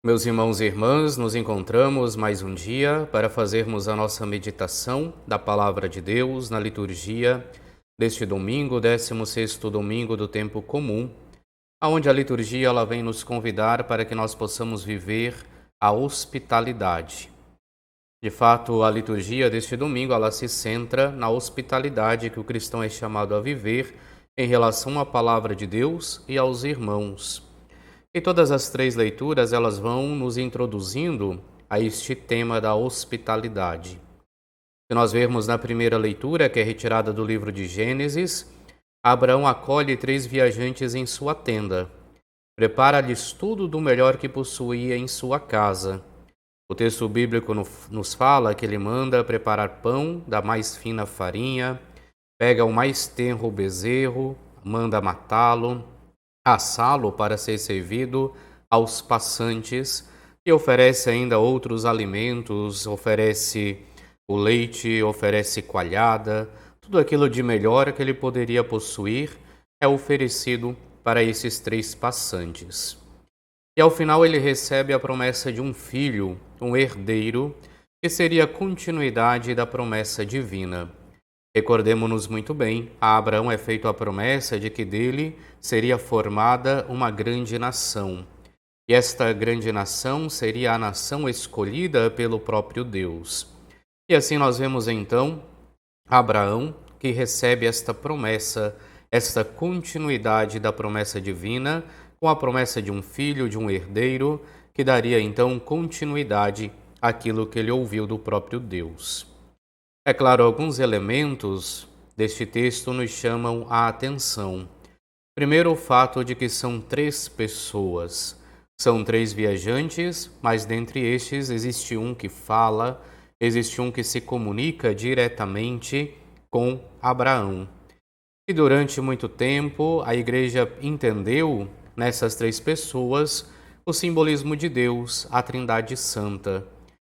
Meus irmãos e irmãs, nos encontramos mais um dia para fazermos a nossa meditação da Palavra de Deus na liturgia deste domingo, 16º domingo do tempo comum, onde a liturgia ela vem nos convidar para que nós possamos viver a hospitalidade. De fato, a liturgia deste domingo ela se centra na hospitalidade que o cristão é chamado a viver em relação à Palavra de Deus e aos irmãos. E todas as três leituras elas vão nos introduzindo a este tema da hospitalidade. Se nós vermos na primeira leitura, que é retirada do livro de Gênesis, Abraão acolhe 3 viajantes em sua tenda, prepara-lhes tudo do melhor que possuía em sua casa. O texto bíblico nos fala que ele manda preparar pão da mais fina farinha, pega o mais tenro bezerro, manda matá-lo, assá-lo para ser servido aos passantes e oferece ainda outros alimentos, oferece o leite, oferece coalhada, tudo aquilo de melhor que ele poderia possuir é oferecido para esses 3 passantes. E ao final ele recebe a promessa de um filho, um herdeiro, que seria a continuidade da promessa divina. Recordemo-nos muito bem, a Abraão é feita a promessa de que dele seria formada uma grande nação. E esta grande nação seria a nação escolhida pelo próprio Deus. E assim nós vemos então Abraão que recebe esta promessa, esta continuidade da promessa divina, com a promessa de um filho, de um herdeiro, que daria então continuidade àquilo que ele ouviu do próprio Deus. É claro, alguns elementos deste texto nos chamam a atenção. Primeiro, o fato de que são 3 pessoas. São 3 viajantes, mas dentre estes existe um que fala, existe um que se comunica diretamente com Abraão. E durante muito tempo, a Igreja entendeu nessas 3 pessoas o simbolismo de Deus, a Trindade Santa.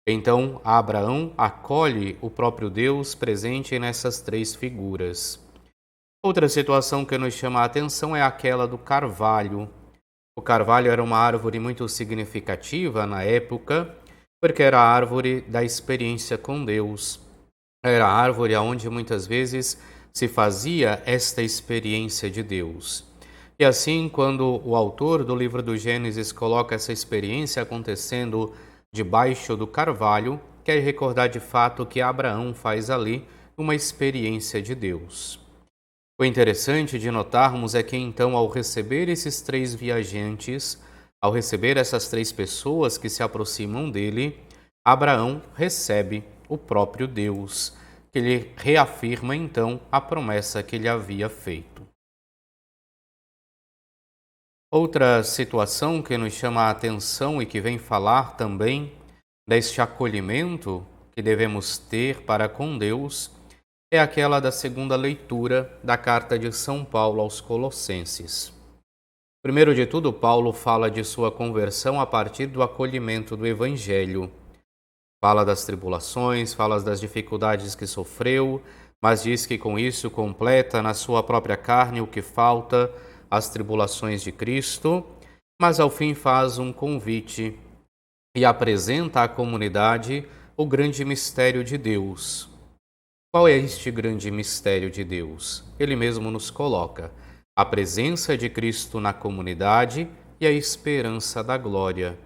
Então, Abraão acolhe o próprio Deus presente nessas 3 figuras. Outra situação que nos chama a atenção é aquela do carvalho. O carvalho era uma árvore muito significativa na época, porque era a árvore da experiência com Deus. Era a árvore onde muitas vezes se fazia esta experiência de Deus. E assim, quando o autor do livro do Gênesis coloca essa experiência acontecendo debaixo do carvalho, quer recordar de fato que Abraão faz ali uma experiência de Deus. O interessante de notarmos é que então, ao receber esses 3 viajantes, ao receber essas 3 pessoas que se aproximam dele, Abraão recebe o próprio Deus, que lhe reafirma então a promessa que ele havia feito. Outra situação que nos chama a atenção e que vem falar também deste acolhimento que devemos ter para com Deus é aquela da segunda leitura da carta de São Paulo aos Colossenses. Primeiro de tudo, Paulo fala de sua conversão a partir do acolhimento do Evangelho. Fala das tribulações, fala das dificuldades que sofreu, mas diz que com isso completa na sua própria carne o que falta, as tribulações de Cristo, mas ao fim faz um convite e apresenta à comunidade o grande mistério de Deus. Qual é este grande mistério de Deus? Ele mesmo nos coloca a presença de Cristo na comunidade e a esperança da glória.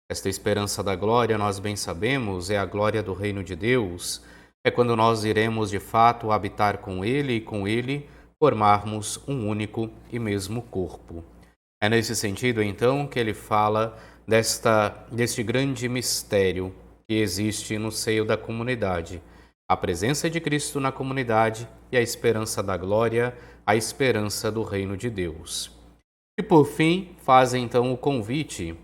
Esta esperança da glória, nós bem sabemos, é a glória do reino de Deus. É quando nós iremos de fato habitar com Ele e com Ele formarmos um único e mesmo corpo. É nesse sentido, então, que ele fala deste grande mistério que existe no seio da comunidade. A presença de Cristo na comunidade e a esperança da glória, a esperança do reino de Deus. E por fim, faz então o convite.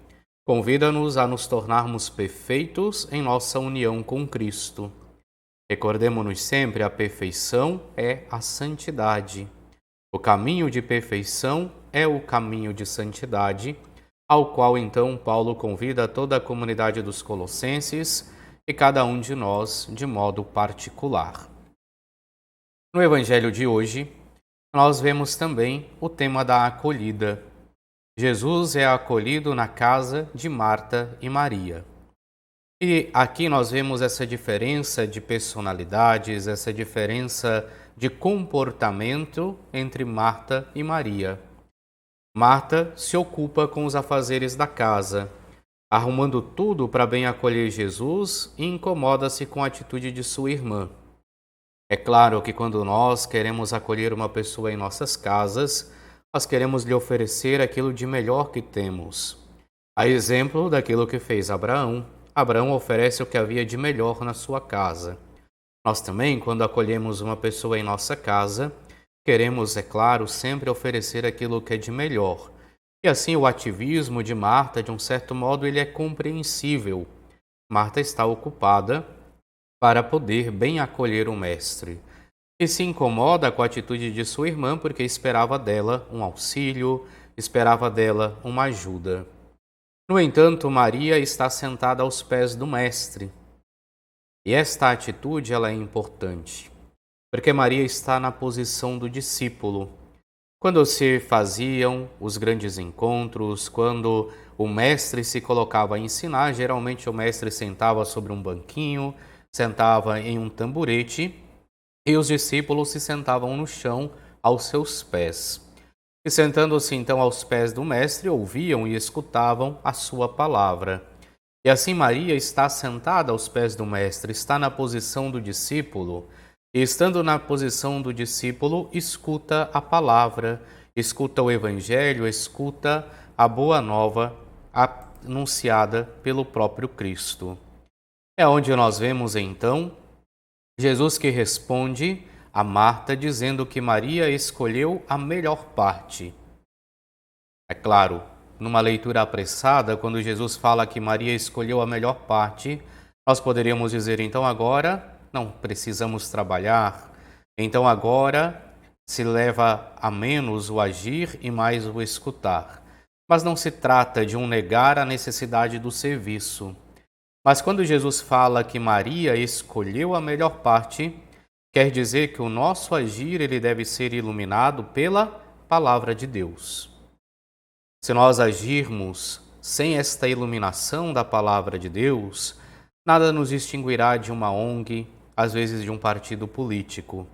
Convida-nos a nos tornarmos perfeitos em nossa união com Cristo. Recordemo-nos sempre, a perfeição é a santidade. O caminho de perfeição é o caminho de santidade, ao qual então Paulo convida toda a comunidade dos Colossenses e cada um de nós de modo particular. No Evangelho de hoje, nós vemos também o tema da acolhida. Jesus é acolhido na casa de Marta e Maria. E aqui nós vemos essa diferença de personalidades, essa diferença de comportamento entre Marta e Maria. Marta se ocupa com os afazeres da casa, arrumando tudo para bem acolher Jesus e incomoda-se com a atitude de sua irmã. É claro que quando nós queremos acolher uma pessoa em nossas casas, nós queremos lhe oferecer aquilo de melhor que temos. A exemplo daquilo que fez Abraão. Abraão oferece o que havia de melhor na sua casa. Nós também, quando acolhemos uma pessoa em nossa casa, queremos, é claro, sempre oferecer aquilo que é de melhor. E assim o ativismo de Marta, de um certo modo, ele é compreensível. Marta está ocupada para poder bem acolher o mestre. E se incomoda com a atitude de sua irmã porque esperava dela um auxílio, esperava dela uma ajuda. No entanto, Maria está sentada aos pés do mestre. E esta atitude ela é importante, porque Maria está na posição do discípulo. Quando se faziam os grandes encontros, quando o mestre se colocava a ensinar, geralmente o mestre sentava sobre um banquinho, sentava em um tamborete e os discípulos se sentavam no chão aos seus pés. E sentando-se então aos pés do mestre, ouviam e escutavam a sua palavra. E assim Maria está sentada aos pés do mestre, está na posição do discípulo, e estando na posição do discípulo, escuta a palavra, escuta o evangelho, escuta a boa nova anunciada pelo próprio Cristo. É onde nós vemos então Jesus que responde a Marta dizendo que Maria escolheu a melhor parte. É claro, numa leitura apressada, quando Jesus fala que Maria escolheu a melhor parte, nós poderíamos dizer, então agora não precisamos trabalhar, então agora se leva a menos o agir e mais o escutar. Mas não se trata de um negar a necessidade do serviço. Mas quando Jesus fala que Maria escolheu a melhor parte, quer dizer que o nosso agir ele deve ser iluminado pela palavra de Deus. Se nós agirmos sem esta iluminação da palavra de Deus, nada nos distinguirá de uma ONG, às vezes de um partido político.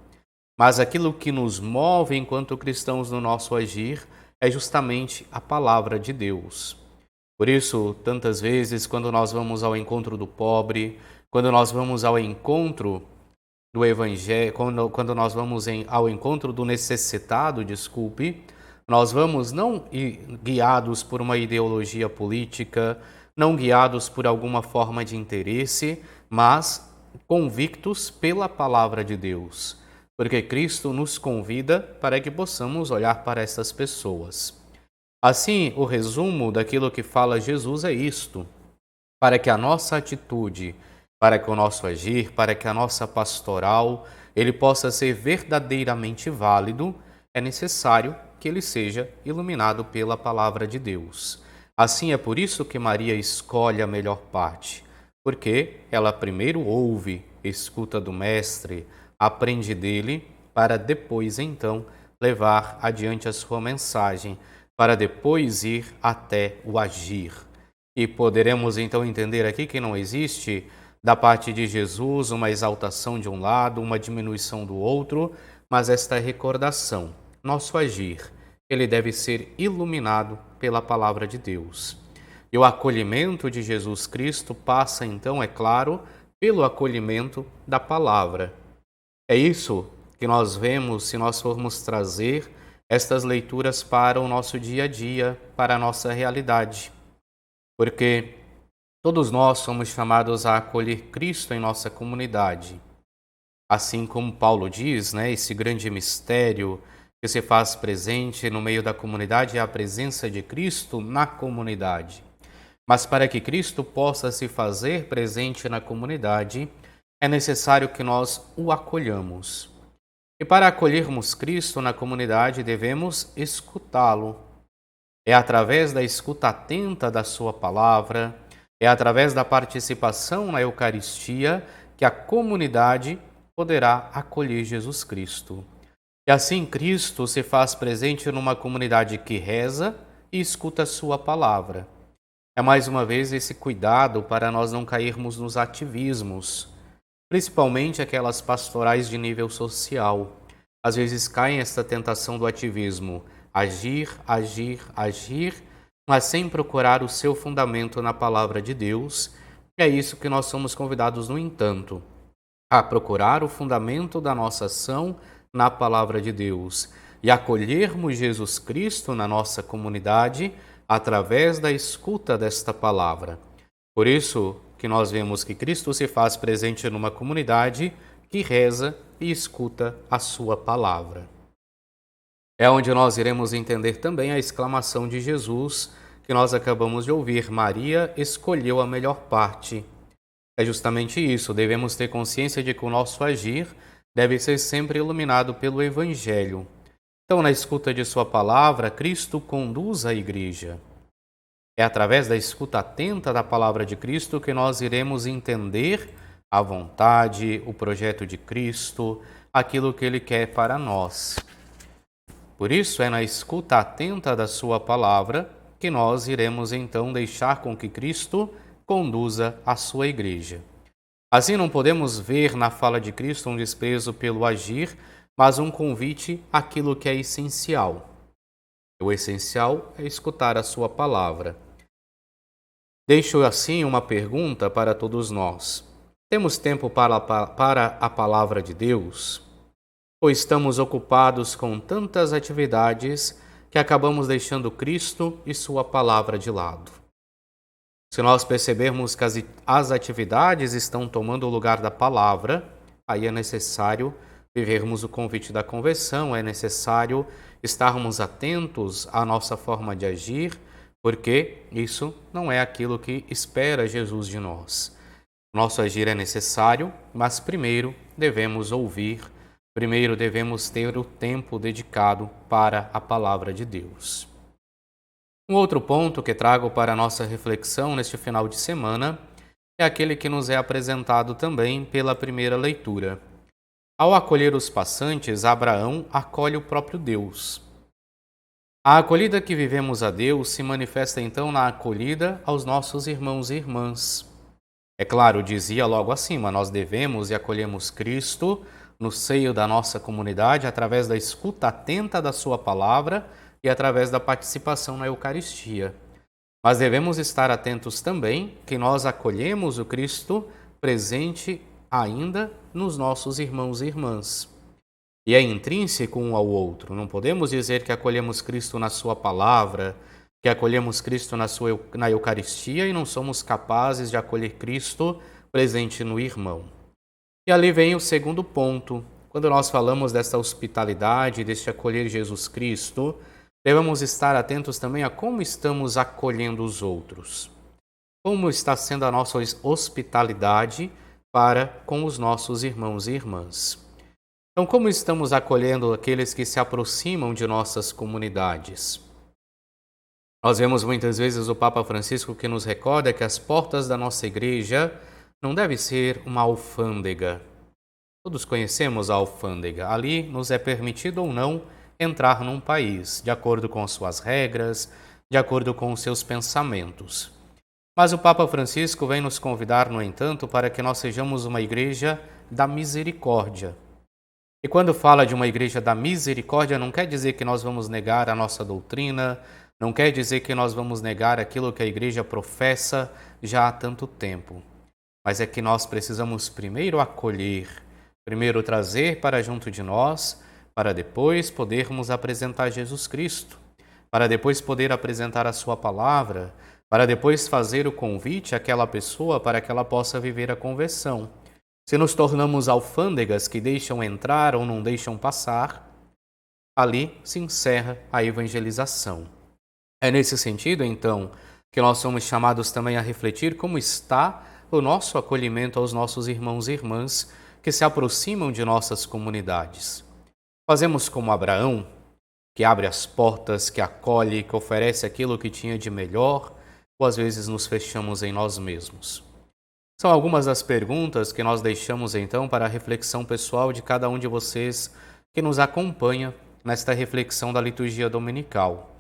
Mas aquilo que nos move enquanto cristãos no nosso agir é justamente a palavra de Deus. Por isso, tantas vezes, quando nós vamos ao encontro do pobre, quando nós vamos ao encontro do evangelho, quando nós vamos ao encontro do necessitado, nós vamos não guiados por uma ideologia política, não guiados por alguma forma de interesse, mas convictos pela palavra de Deus, porque Cristo nos convida para que possamos olhar para essas pessoas. Assim, o resumo daquilo que fala Jesus é isto: para que a nossa atitude, para que o nosso agir, para que a nossa pastoral, ele possa ser verdadeiramente válido, é necessário que ele seja iluminado pela palavra de Deus. Assim é por isso que Maria escolhe a melhor parte, porque ela primeiro ouve, escuta do Mestre, aprende dele, para depois então levar adiante a sua mensagem, para depois ir até o agir. E poderemos então entender aqui que não existe da parte de Jesus uma exaltação de um lado, uma diminuição do outro, mas esta recordação, nosso agir, ele deve ser iluminado pela palavra de Deus. E o acolhimento de Jesus Cristo passa então, é claro, pelo acolhimento da palavra. É isso que nós vemos se nós formos trazer estas leituras para o nosso dia a dia, para a nossa realidade. Porque todos nós somos chamados a acolher Cristo em nossa comunidade. Assim como Paulo diz, esse grande mistério que se faz presente no meio da comunidade é a presença de Cristo na comunidade. Mas para que Cristo possa se fazer presente na comunidade, é necessário que nós o acolhamos. E para acolhermos Cristo na comunidade, devemos escutá-lo. É através da escuta atenta da sua palavra, É através da participação na Eucaristia que a comunidade poderá acolher Jesus Cristo. E assim Cristo se faz presente numa comunidade que reza e escuta a sua palavra. É mais uma vez esse cuidado para nós não cairmos nos ativismos, principalmente aquelas pastorais de nível social. Às vezes caem esta tentação do ativismo, agir, agir, agir, mas sem procurar o seu fundamento na palavra de Deus. E é isso que nós somos convidados, no entanto, a procurar o fundamento da nossa ação na palavra de Deus e acolhermos Jesus Cristo na nossa comunidade através da escuta desta palavra. Por isso que nós vemos que Cristo se faz presente numa comunidade que reza e escuta a sua palavra. É onde nós iremos entender também a exclamação de Jesus que nós acabamos de ouvir: Maria escolheu a melhor parte. É justamente isso, devemos ter consciência de que o nosso agir deve ser sempre iluminado pelo Evangelho. Então, na escuta de sua palavra, Cristo conduz a Igreja. É através da escuta atenta da palavra de Cristo que nós iremos entender a vontade, o projeto de Cristo, aquilo que Ele quer para nós. Por isso, é na escuta atenta da sua palavra que nós iremos então deixar com que Cristo conduza a sua Igreja. Assim, não podemos ver na fala de Cristo um desprezo pelo agir, mas um convite àquilo que é essencial. O essencial é escutar a sua palavra. Deixo assim uma pergunta para todos nós. Temos tempo para a palavra de Deus? Ou estamos ocupados com tantas atividades que acabamos deixando Cristo e sua palavra de lado? Se nós percebermos que as atividades estão tomando o lugar da palavra, aí é necessário vivermos o convite da conversão, é necessário estarmos atentos à nossa forma de agir, porque isso não é aquilo que espera Jesus de nós. Nosso agir é necessário, mas primeiro devemos ouvir, primeiro devemos ter o tempo dedicado para a palavra de Deus. Um outro ponto que trago para a nossa reflexão neste final de semana é aquele que nos é apresentado também pela primeira leitura. Ao acolher os passantes, Abraão acolhe o próprio Deus. A acolhida que vivemos a Deus se manifesta então na acolhida aos nossos irmãos e irmãs. É claro, dizia logo acima, nós devemos e acolhemos Cristo no seio da nossa comunidade através da escuta atenta da sua palavra e através da participação na Eucaristia. Mas devemos estar atentos também que nós acolhemos o Cristo presente ainda nos nossos irmãos e irmãs. E é intrínseco um ao outro. Não podemos dizer que acolhemos Cristo na sua palavra, que acolhemos Cristo na Eucaristia e não somos capazes de acolher Cristo presente no irmão. E ali vem o segundo ponto. Quando nós falamos desta hospitalidade, deste acolher Jesus Cristo, devemos estar atentos também a como estamos acolhendo os outros. Como está sendo a nossa hospitalidade para com os nossos irmãos e irmãs. Então, como estamos acolhendo aqueles que se aproximam de nossas comunidades? Nós vemos muitas vezes o Papa Francisco que nos recorda que as portas da nossa igreja não devem ser uma alfândega. Todos conhecemos a alfândega. Ali nos é permitido ou não entrar num país, de acordo com suas regras, de acordo com os seus pensamentos. Mas o Papa Francisco vem nos convidar, no entanto, para que nós sejamos uma igreja da misericórdia. E quando fala de uma igreja da misericórdia, não quer dizer que nós vamos negar a nossa doutrina, não quer dizer que nós vamos negar aquilo que a igreja professa já há tanto tempo. Mas é que nós precisamos primeiro acolher, primeiro trazer para junto de nós, para depois podermos apresentar Jesus Cristo, para depois poder apresentar a sua palavra, para depois fazer o convite àquela pessoa para que ela possa viver a conversão. Se nos tornamos alfândegas que deixam entrar ou não deixam passar, ali se encerra a evangelização. É nesse sentido, então, que nós somos chamados também a refletir como está o nosso acolhimento aos nossos irmãos e irmãs que se aproximam de nossas comunidades. Fazemos como Abraão, que abre as portas, que acolhe, que oferece aquilo que tinha de melhor, ou às vezes nos fechamos em nós mesmos? São algumas das perguntas que nós deixamos então para a reflexão pessoal de cada um de vocês que nos acompanha nesta reflexão da liturgia dominical.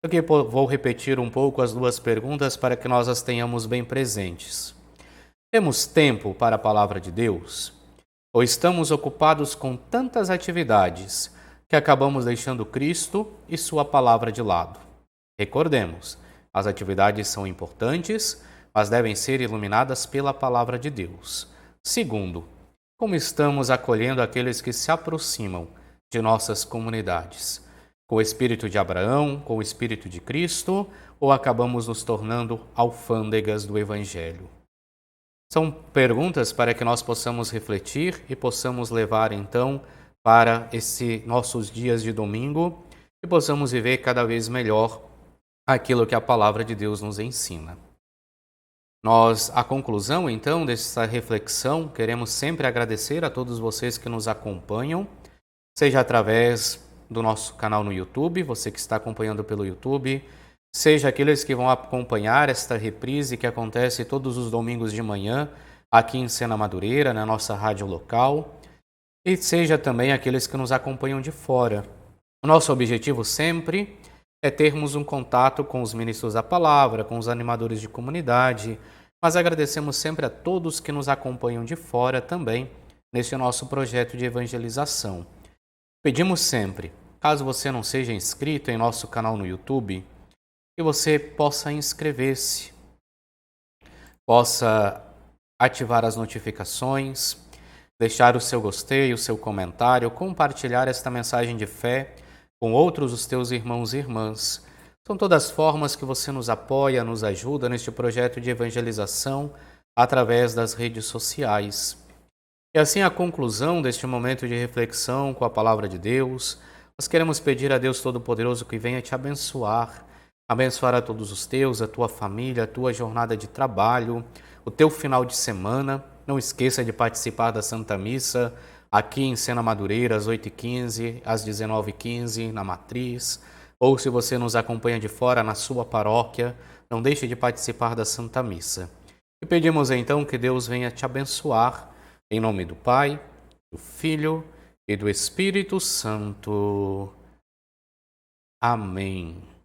Aqui vou repetir um pouco as duas perguntas para que nós as tenhamos bem presentes. Temos tempo para a palavra de Deus? Ou estamos ocupados com tantas atividades que acabamos deixando Cristo e sua palavra de lado? Recordemos, as atividades são importantes, mas devem ser iluminadas pela palavra de Deus. Segundo, como estamos acolhendo aqueles que se aproximam de nossas comunidades? Com o espírito de Abraão, com o espírito de Cristo, ou acabamos nos tornando alfândegas do Evangelho? São perguntas para que nós possamos refletir e possamos levar então para esses nossos dias de domingo e possamos viver cada vez melhor aquilo que a palavra de Deus nos ensina. A conclusão então dessa reflexão, queremos sempre agradecer a todos vocês que nos acompanham, seja através do nosso canal no YouTube, você que está acompanhando pelo YouTube, seja aqueles que vão acompanhar esta reprise que acontece todos os domingos de manhã aqui em Sena Madureira, na nossa rádio local, e seja também aqueles que nos acompanham de fora. O nosso objetivo sempre é termos um contato com os ministros da palavra, com os animadores de comunidade, mas agradecemos sempre a todos que nos acompanham de fora também neste nosso projeto de evangelização. Pedimos sempre, caso você não seja inscrito em nosso canal no YouTube, que você possa inscrever-se, possa ativar as notificações, deixar o seu gostei, o seu comentário, compartilhar esta mensagem de fé com outros dos teus irmãos e irmãs. São todas formas que você nos apoia, nos ajuda neste projeto de evangelização através das redes sociais. E assim, a conclusão deste momento de reflexão com a palavra de Deus, nós queremos pedir a Deus Todo-Poderoso que venha te abençoar a todos os teus, a tua família, a tua jornada de trabalho, o teu final de semana. Não esqueça de participar da Santa Missa aqui em Sena Madureira, às 8h15, às 19h15, na Matriz. Ou se você nos acompanha de fora, na sua paróquia, não deixe de participar da Santa Missa. E pedimos então que Deus venha te abençoar, em nome do Pai, do Filho e do Espírito Santo. Amém.